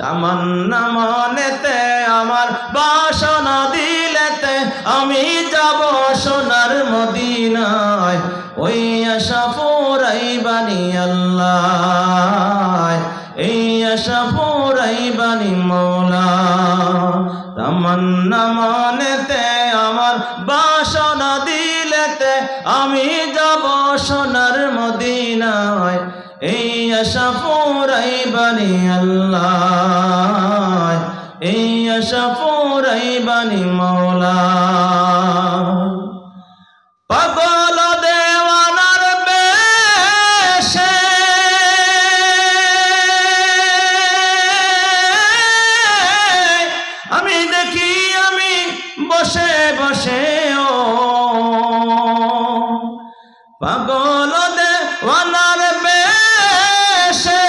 তামান্না মনেতে আমার বাসনা দিলেতে আমি যাব সোনার মদিনায় ওই আশা ফুরাইবানি আল্লাহ এই আশা ফুরাইবানি মওলা তামান্না মনেতে আমার বাসনা দিলেতে আমি যাব সোনার মদিনায় এই আশা ফুরাইবানি আল্লাহ এই আশা ফুরাইবানি মওলা পাগল দেওয়ানার বেশে আমি দেখি আমি বসে বসে ও পাগল দেওয়ানার বেশে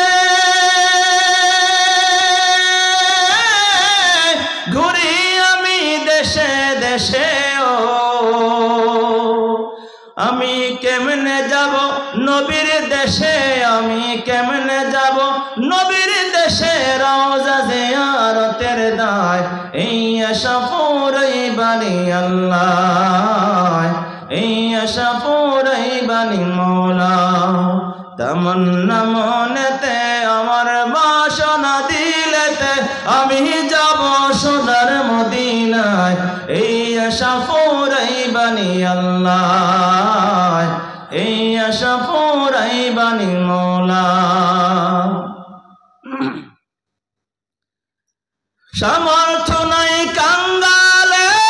ঘুরি আমি দেশে দেশে ও আমি কেমনে যাব নবীর দেশে আমি কেমনে যাব নবীর দেশে রওজা জিয়ারতের দায় এই আশা ফুরাইবানি আল্লাহ এই আশা ফুরাইবানি মওলা তামান্না মনেতে আমার বাসনা দিলেতে আমি যাব সোনার মদিনায় এই আশা ফুরাইবানি আল্লাহ এই আশা ফুরাইবানি মওলা সামর্থ্য নাই কাঙ্গালেরি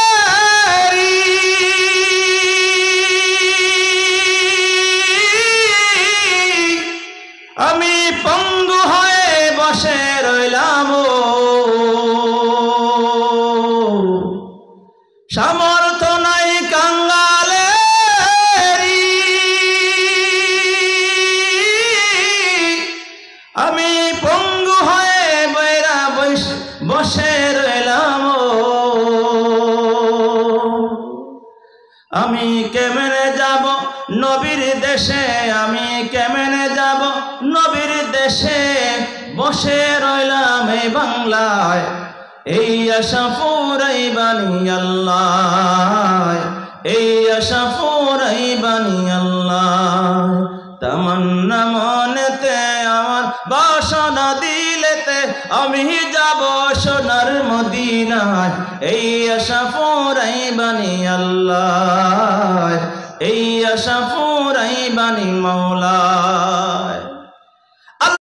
আমি পঙ্গু হয়ে বসে রইলাম সামর্থ্য নাই কাঙ্গালেরি আমি পঙ্গু হয়ে বৈরা বসে রইলাম আমি কেমনে যাব নবীর দেশে আমি কেমনে যাব নবীর দেশে বসে রইলাম এই বাংলায় এই আশা ফুরাইবানি আল্লাহ এই আশা ফুরাইবানি আল্লাহ তামান্না মনেতে আমার বাসনা দিলেতে আমি যাব সোনার মদিনায় এই আশা ফুরাইবানি আল্লাহ এই আশা ফুরাইবানি মওলা